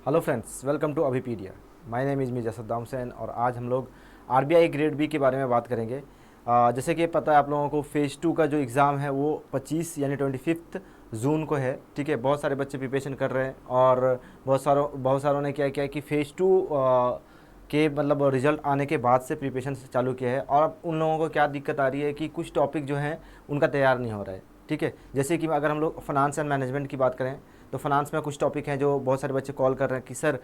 Hello friends, welcome to Abhipedia. My name is Mirza Saddam Hussain और आज हम लोग आरबीआई ग्रेड बी के बारे में बात करेंगे। जैसे कि पता है आप लोगों को फ़ेज़ 2 का जो एग्ज़ाम है वो 25 यानी 25 जून को है। ठीक है, बहुत सारे बच्चे प्रिपरेशन कर रहे हैं और बहुत सारों ने क्या किया कि फ़ेज़ 2 के मतलब रिज़ल्ट आने के बाद से प्रिपरेशन चालू किया है। और अब उन लोगों को क्या दिक्कत आ रही है कि कुछ टॉपिक जो हैं उनका तैयार नहीं हो रहा है। ठीक है, जैसे कि अगर हम लोग फाइनेंस एंड मैनेजमेंट की बात करें तो फाइनेंस में कुछ टॉपिक हैं जो बहुत सारे बच्चे कॉल कर रहे हैं कि सर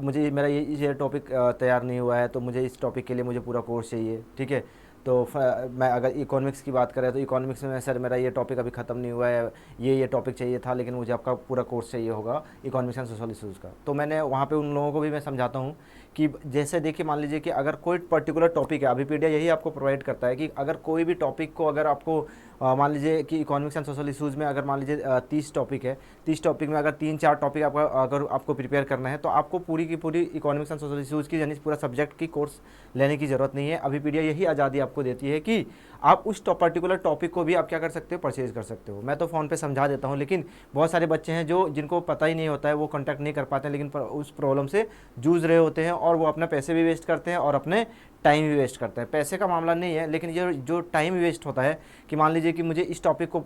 मुझे मेरा ये टॉपिक तैयार नहीं हुआ है, तो मुझे इस टॉपिक के लिए मुझे पूरा कोर्स चाहिए। ठीक है, तो मैं अगर इकोनॉमिक्स की बात करें तो इकोनॉमिक्स में सर मेरा ये टॉपिक अभी ख़त्म नहीं हुआ है, ये टॉपिक चाहिए था, लेकिन मुझे आपका पूरा कोर्स चाहिए होगा इकोनॉमिक्स एंड सोशल इशूज़ का। तो मैंने वहाँ पे उन लोगों को भी मैं समझाता हूँ कि जैसे देखिए, मान लीजिए कि अगर कोई पर्टिकुलर टॉपिक है, अभिपीडिया यही आपको प्रोवाइड करता है कि अगर कोई भी टॉपिक को अगर आपको मान लीजिए कि इकोनॉमिक्स एंड सोशल इशूज़ में अगर मान लीजिए 30 टॉपिक है, 30 टॉपिक में अगर 3-4 टॉपिक आपका अगर आपको प्रिपेयर करना है तो आपको पूरी की पूरी इकोनॉमिक्स एंड सोशल इशूज़ की यानी पूरा सब्जेक्ट की कोर्स लेने की ज़रूरत नहीं है। अभिपीडिया यही आज़ादी आपको देती है कि आप उस पर्टिकुलर टॉपिक को भी आप क्या कर सकते हो, परचेज कर सकते हो। मैं तो फ़ोन पे समझा देता हूँ, लेकिन बहुत सारे बच्चे हैं जो जिनको पता ही नहीं होता है, वो कॉन्टैक्ट नहीं कर पाते हैं, लेकिन उस प्रॉब्लम से जूझ रहे होते हैं और वो अपने पैसे भी वेस्ट करते हैं और अपने टाइम भी वेस्ट करते हैं। पैसे का मामला नहीं है, लेकिन ये जो टाइम वेस्ट होता है कि मान लीजिए कि मुझे इस टॉपिक को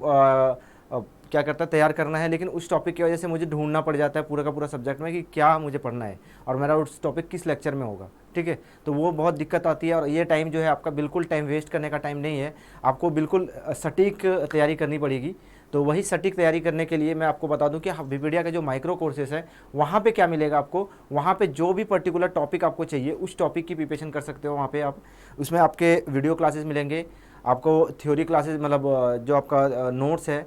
क्या करता है तैयार करना है, लेकिन उस टॉपिक की वजह से मुझे ढूंढना पड़ जाता है पूरा का पूरा सब्जेक्ट में कि क्या मुझे पढ़ना है और मेरा उस टॉपिक किस लेक्चर में होगा। ठीक है, तो वो बहुत दिक्कत आती है और ये टाइम जो है आपका बिल्कुल टाइम वेस्ट करने का टाइम नहीं है। आपको बिल्कुल सटीक तैयारी करनी पड़ेगी। तो वही सटीक तैयारी करने के लिए मैं आपको बता दूं कि विकिपीडिया के जो माइक्रो कोर्सेज है वहाँ पे क्या मिलेगा आपको, वहाँ पे जो भी पर्टिकुलर टॉपिक आपको चाहिए उस टॉपिक की प्रिपरेशन कर सकते हो। वहाँ पे आप उसमें आपके वीडियो क्लासेस मिलेंगे, आपको थ्योरी क्लासेस मतलब जो आपका नोट्स है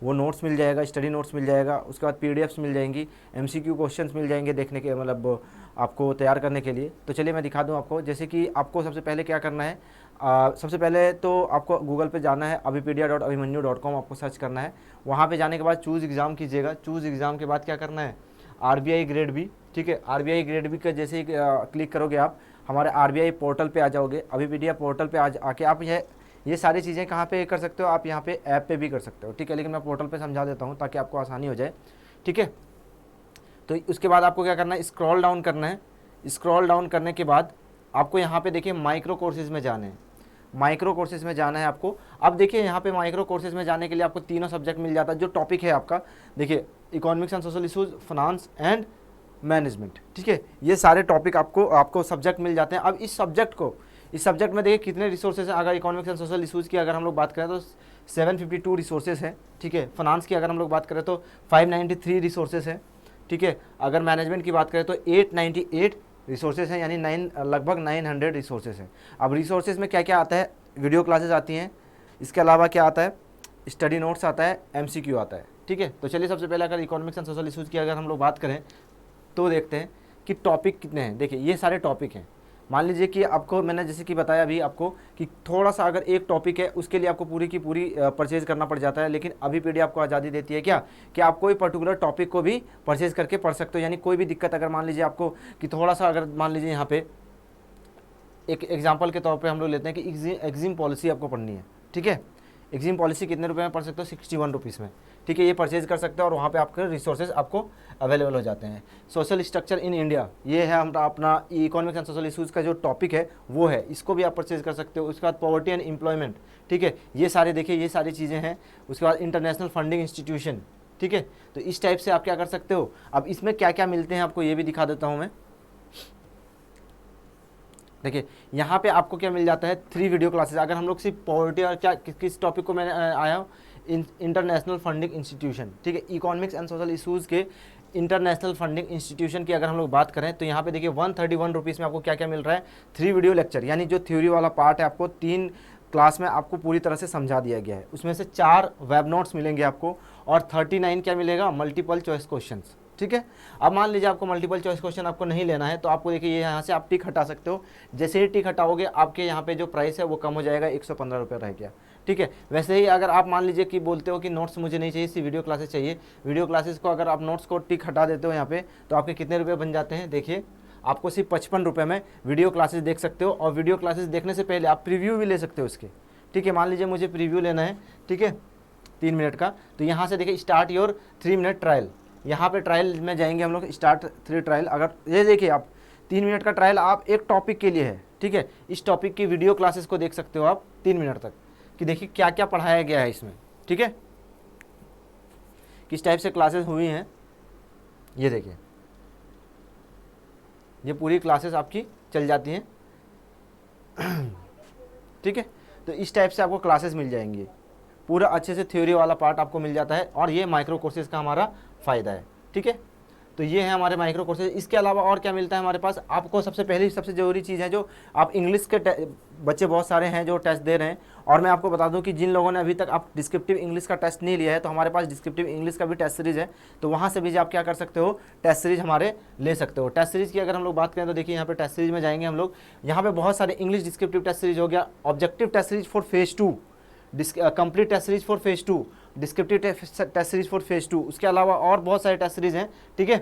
वो नोट्स मिल जाएगा, स्टडी नोट्स मिल जाएगा, उसके बाद पीडीएफ्स मिल जाएंगी, एमसीक्यू क्वेश्चंस मिल जाएंगे देखने के मतलब आपको तैयार करने के लिए। तो चलिए मैं दिखा दूं आपको। जैसे कि आपको सबसे पहले क्या करना है, सबसे पहले तो आपको गूगल पे जाना है, avipedia.abhimanyu.com आपको सर्च करना है। वहाँ पे जाने के बाद चूज़ एग्ज़ाम कीजिएगा। चूज़ एग्ज़ाम के बाद क्या करना है, आरबीआई ग्रेड बी। ठीक है, आरबीआई ग्रेड बी का जैसे ही क्लिक करोगे आप हमारे आरबीआई पोर्टल पे आ जाओगे। अभिपीडिया पोर्टल पे आके आप ये सारी चीज़ें कहाँ पे कर सकते हो, आप यहाँ पे ऐप पे भी कर सकते हो। ठीक है, लेकिन मैं पोर्टल पे समझा देता हूँ ताकि आपको आसानी हो जाए। ठीक है, तो उसके बाद आपको क्या करना है, स्क्रॉल डाउन करना है। स्क्रॉल डाउन करने के बाद आपको यहाँ पे देखिए माइक्रो कोर्सेज में जाना है, माइक्रो कोर्सेज में जाना है आपको। अब देखिए यहाँ पे माइक्रो कोर्सेज में जाने के लिए आपको तीनों सब्जेक्ट मिल जाता है। जो टॉपिक है आपका देखिए, economics and social issues, finance and management. ठीक है, ये सारे टॉपिक आपको सब्जेक्ट मिल जाते हैं। अब इस सब्जेक्ट में देखिए कितने रिसोर्सेज हैं। अगर इकोनॉमिक्स एंड सोशल इशूज़ की अगर हम लोग बात करें तो 752 रिसोर्सेज हैं। ठीक है, फाइनेंस की अगर हम लोग बात करें तो 593 रिसोर्सेज हैं। ठीक है, अगर मैनेजमेंट की बात करें तो 898 रिसोर्सेज हैं, यानी लगभग 900 रिसोर्सेज हैं। अब रिसोर्सेज में क्या क्या आता है, वीडियो क्लासेस आती हैं, इसके अलावा क्या आता है, स्टडी नोट्स आता है, एमसीक्यू आता है। ठीक है, तो चलिए सबसे पहले अगर इकोनॉमिक्स एंड सोशल इशूज़ की अगर हम लोग बात करें तो देखते हैं कि टॉपिक कितने हैं। देखिए ये सारे टॉपिक हैं। मान लीजिए कि आपको मैंने जैसे कि बताया अभी आपको कि थोड़ा सा अगर एक टॉपिक है उसके लिए आपको पूरी की पूरी परचेज करना पड़ जाता है, लेकिन अभी पीडी आपको आज़ादी देती है क्या कि आप कोई पर्टिकुलर टॉपिक को भी परचेज करके पढ़ सकते हो। यानी कोई भी दिक्कत अगर मान लीजिए आपको कि थोड़ा सा अगर मान लीजिए यहाँ पे एक एग्जाम्पल के तौर पर हम लोग लेते हैं कि एग्जिम पॉलिसी आपको पढ़नी है। ठीक है, एग्जिम पॉलिसी कितने रुपए में पढ़ सकते हो, 61 रुपीज़ में। ठीक है, ये परचेज कर सकते हो और वहाँ पे आपके रिसोर्सेज आपको अवेलेबल हो जाते हैं। सोशल स्ट्रक्चर इन इंडिया, ये है हमारा अपना इकोनॉमिक्स एंड सोशल इशूज़ का जो टॉपिक है वो है, इसको भी आप परचेज कर सकते हो। उसके बाद पॉवर्टी एंड एम्प्लॉयमेंट। ठीक है, ये सारे देखिए ये सारी चीज़ें हैं। उसके बाद इंटरनेशनल फंडिंग इंस्टीट्यूशन। ठीक है, तो इस टाइप से आप क्या कर सकते हो। अब इसमें क्या क्या मिलते हैं आपको ये भी दिखा देता हूँ मैं। देखिए यहाँ पे आपको क्या मिल जाता है, 3 वीडियो क्लासेस। अगर हम लोग सिर्फ पॉवर्टी और क्या किस टॉपिक को मैंने आया हूँ, इंटरनेशनल फंडिंग इंस्टीट्यूशन। ठीक है, इकोनॉमिक्स एंड सोशल इशूज़ के इंटरनेशनल फंडिंग इंस्टीट्यूशन की अगर हम लोग बात करें तो यहाँ पे देखिए 131 रुपीज़ में आपको क्या क्या मिल रहा है, 3 वीडियो लेक्चर, यानी जो थ्योरी वाला पार्ट है आपको 3 क्लास में आपको पूरी तरह से समझा दिया गया है। उसमें से 4 वेब नोट्स मिलेंगे आपको और 39 क्या मिलेगा, मल्टीपल चॉइस क्वेश्चंस। ठीक है, अब मान लीजिए आपको मल्टीपल चॉइस क्वेश्चन आपको नहीं लेना है तो आपको देखिए ये यहाँ से आप टिक हटा सकते हो। जैसे ही टिक हटाओगे आपके यहाँ पे जो प्राइस है वो कम हो जाएगा, 115 रुपये रह गया। ठीक है, वैसे ही अगर आप मान लीजिए कि बोलते हो कि नोट्स मुझे नहीं चाहिए, सिर्फ वीडियो क्लासेस चाहिए, वीडियो क्लासेस को अगर आप नोट्स को टिक हटा देते हो यहाँ पे तो आपके कितने रुपये बन जाते हैं। देखिए आपको सिर्फ 55 रुपये में वीडियो क्लासेस देख सकते हो और वीडियो क्लासेस देखने से पहले आप प्रीव्यू भी ले सकते हो इसके। ठीक है, मान लीजिए मुझे प्रीव्यू लेना है, ठीक है, 3 मिनट का, तो यहाँ से देखिए स्टार्ट योर 3 मिनट ट्रायल, यहाँ पे ट्रायल में जाएंगे हम लोग, स्टार्ट 3 ट्रायल। अगर ये देखिए आप 3 मिनट का ट्रायल आप एक टॉपिक के लिए है, ठीक है। इस टॉपिक की वीडियो क्लासेस को देख सकते हो आप 3 मिनट तक, कि देखिए क्या क्या पढ़ाया गया है इसमें, ठीक है, किस टाइप से क्लासेस हुई हैं। ये देखिए, ये पूरी क्लासेस आपकी चल जाती हैं, ठीक है। तो इस टाइप से आपको क्लासेस मिल जाएंगी, पूरा अच्छे से थ्योरी वाला पार्ट आपको मिल जाता है, और ये माइक्रो कोर्सेज का हमारा फ़ायदा है, ठीक है। तो ये है हमारे माइक्रो कोर्सेज। इसके अलावा और क्या मिलता है हमारे पास, आपको सबसे पहली सबसे ज़रूरी चीज़ है, जो आप इंग्लिश के बच्चे बहुत सारे हैं जो टेस्ट दे रहे हैं, और मैं आपको बता दूं कि जिन लोगों ने अभी तक आप डिस्क्रिप्टिव इंग्लिश का टेस्ट नहीं लिया है, तो हमारे पास डिस्क्रिप्टिव इंग्लिश का भी टेस्ट सीरीज़ है, तो वहाँ से भी आप क्या कर सकते हो, टेस्ट सीरीज़ हमारे ले सकते हो। टेस्ट सीरीज़ की अगर हम लोग बात करें तो देखिए यहाँ पे टेस्ट सीरीज़ में जाएंगे हम लोग, यहाँ पे बहुत सारे इंग्लिश डिस्क्रिप्टिव टेस्ट सीरीज हो गया, objective test series for phase 2, complete test series for phase 2, descriptive test series for phase 2। उसके अलावा और बहुत सारे टेस्ट सीरीज हैं, ठीक है।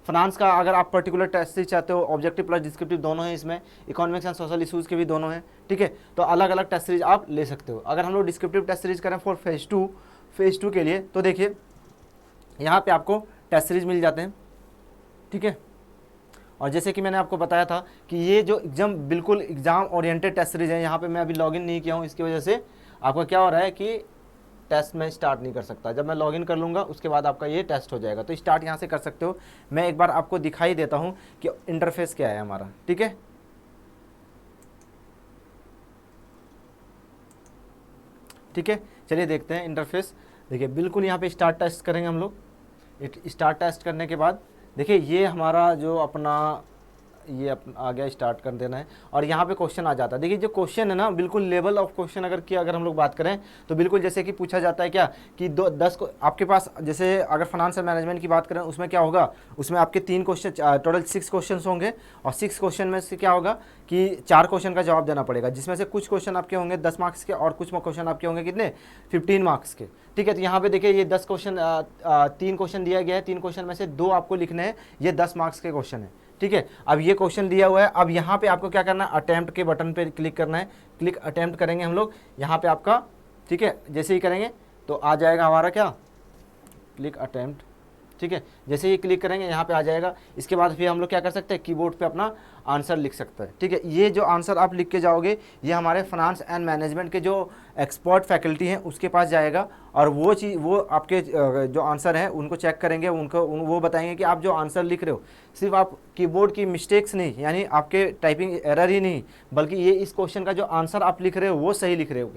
फाइनेंस का अगर आप पर्टिकुलर टेस्ट सीरीज चाहते हो, ऑब्जेक्टिव प्लस डिस्क्रिप्टिव दोनों हैं इसमें, इकोनॉमिक्स एंड सोशल इशूज़ के भी दोनों हैं, ठीक है। तो अलग अलग टेस्ट सीरीज आप ले सकते हो। अगर हम लोग डिस्क्रिप्टिव टेस्ट सीरीज करें फॉर फेज 2 के लिए, तो देखिए यहाँ पे आपको टेस्ट सीरीज मिल जाते हैं, ठीक है। और जैसे कि मैंने आपको बताया था कि ये जो बिल्कुल एग्जाम ओरिएंटेड टेस्ट सीरीज है, यहाँ पे मैं अभी लॉगिन नहीं किया हूँ, इसकी वजह से आपका क्या हो रहा है कि टेस्ट में स्टार्ट नहीं कर सकता। जब मैं लॉगिन कर लूँगा उसके बाद आपका ये टेस्ट हो जाएगा, तो स्टार्ट यहाँ से कर सकते हो। मैं एक बार आपको दिखाई देता हूँ कि इंटरफेस क्या है हमारा, ठीक है। ठीक है, चलिए देखते हैं इंटरफेस। देखिए बिल्कुल यहाँ पे स्टार्ट टेस्ट करेंगे हम लोग। स्टार्ट टेस्ट करने के बाद देखिए ये हमारा जो अपना ये आ गया, स्टार्ट कर देना है, और यहाँ पे क्वेश्चन आ जाता है। देखिए जो क्वेश्चन है ना, बिल्कुल लेवल ऑफ क्वेश्चन अगर हम लोग बात करें तो बिल्कुल जैसे कि पूछा जाता है क्या कि 10 को आपके पास, जैसे अगर फाइनेंशियल मैनेजमेंट की बात करें उसमें क्या होगा, उसमें आपके 3 क्वेश्चन, टोटल 6 क्वेश्चन होंगे, और 6 क्वेश्चन में से क्या होगा कि 4 क्वेश्चन का जवाब देना पड़ेगा, जिसमें से कुछ क्वेश्चन आपके होंगे 10 मार्क्स के, और कुछ क्वेश्चन आपके होंगे कितने, 15 मार्क्स के, ठीक है। तो यहाँ पे देखिए ये 10 क्वेश्चन, 3 क्वेश्चन दिया गया है, 3 क्वेश्चन में से 2 आपको लिखने हैं, ये 10 मार्क्स के क्वेश्चन है, ठीक है। अब ये क्वेश्चन दिया हुआ है, अब यहाँ पे आपको क्या करना है, अटेम्प्ट के बटन पे क्लिक करना है। क्लिक अटेम्प्ट करेंगे हम लोग यहाँ पे आपका, ठीक है। जैसे ही करेंगे तो आ जाएगा हमारा क्या, क्लिक अटेम्प्ट, ठीक है। जैसे ही क्लिक करेंगे यहाँ पे आ जाएगा। इसके बाद फिर हम लोग क्या कर सकते हैं, कीबोर्ड पे अपना आंसर लिख सकते हैं, ठीक है। ये जो आंसर आप लिख के जाओगे, ये हमारे फाइनेंस एंड मैनेजमेंट के जो एक्सपर्ट फैकल्टी हैं उसके पास जाएगा, और वो आपके जो आंसर हैं उनको चेक करेंगे, वो बताएंगे कि आप जो आंसर लिख रहे हो, सिर्फ आप कीबोर्ड की मिस्टेक्स नहीं, यानी आपके टाइपिंग एरर ही नहीं, बल्कि ये इस क्वेश्चन का जो आंसर आप लिख रहे हो वो सही लिख रहे हो,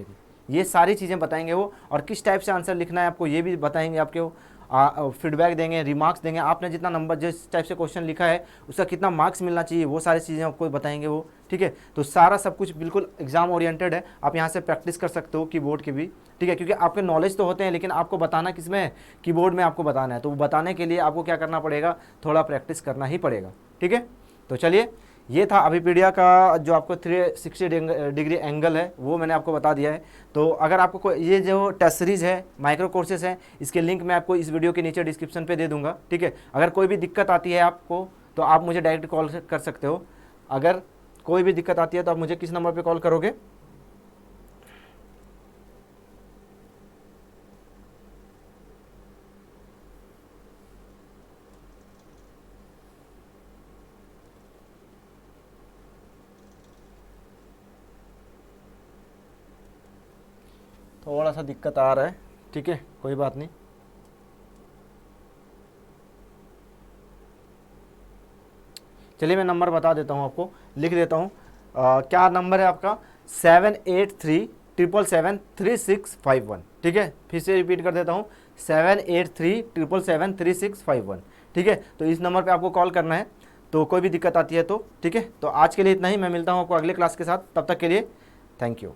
ये सारी चीज़ें बताएंगे वो, और किस टाइप से आंसर लिखना है आपको ये भी बताएंगे आपके वो। फीडबैक देंगे, रिमार्क्स देंगे, आपने जितना नंबर जिस टाइप से क्वेश्चन लिखा है उसका कितना मार्क्स मिलना चाहिए, वो सारी चीज़ें आपको बताएंगे वो, ठीक है। तो सारा सब कुछ बिल्कुल एग्जाम ओरिएंटेड है। आप यहाँ से प्रैक्टिस कर सकते हो कीबोर्ड के भी, ठीक है, क्योंकि आपके नॉलेज तो होते हैं, लेकिन आपको बताना किस में है, कीबोर्ड में आपको बताना है। तो बताने के लिए आपको क्या करना पड़ेगा, थोड़ा प्रैक्टिस करना ही पड़ेगा, ठीक है। तो चलिए, ये था अभिपीडिया का जो आपको 360 डिग्री एंगल है वो मैंने आपको बता दिया है। तो अगर आपको ये जो टेस्ट सीरीज़ है, माइक्रो कोर्सेज है, इसके लिंक मैं आपको इस वीडियो के नीचे डिस्क्रिप्शन पे दे दूंगा, ठीक है। अगर कोई भी दिक्कत आती है आपको तो आप मुझे डायरेक्ट कॉल कर सकते हो। अगर कोई भी दिक्कत आती है तो आप मुझे किस नंबर पर कॉल करोगे, थोड़ा सा दिक्कत आ रहा है, ठीक है, कोई बात नहीं। चलिए मैं नंबर बता देता हूँ आपको, लिख देता हूँ। क्या नंबर है आपका, 7837773651, ठीक है। फिर से रिपीट कर देता हूँ, 7837773651, ठीक है। तो इस नंबर पे आपको कॉल करना है, तो कोई भी दिक्कत आती है तो, ठीक है। तो आज के लिए इतना ही, मैं मिलता हूँ आपको अगले क्लास के साथ, तब तक के लिए थैंक यू।